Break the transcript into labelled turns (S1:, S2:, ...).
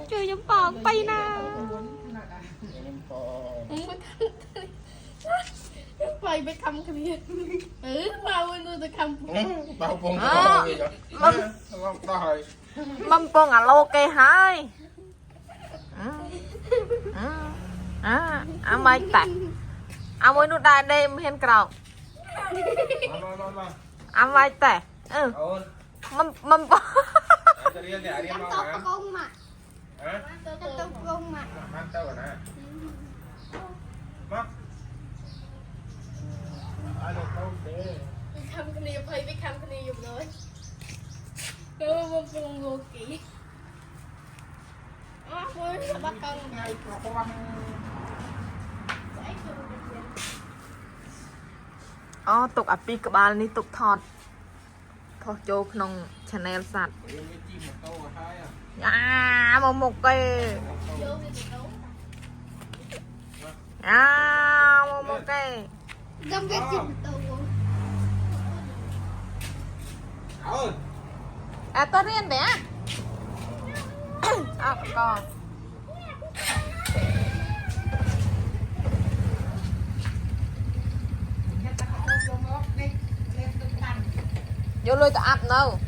S1: chơi nhom pong bay na bayไปคำกันเนี่ยเบาเลยจะคำเบาปงมัมปงอ่ะโลเกหายไม่แต่เอาไว้นู่นได้เดมเห็นกรอบเอาไว้แต่มัมปงจะเรียนเนี่ยเรียนมาตกงมาตกงมามันเต้านะมาคำคณีไปไปคำคณีอยู่เลยมัมปงโลกีเฮ้ยบักกังตกอัปปีกบาลนี่ตกทอดโจกนงชาแนลสัตว์หมกเกยหมกเกยดำเกยจิ้มตัวตัวเรียนเดี๋ยวก่อนvô lôi tao áp đâu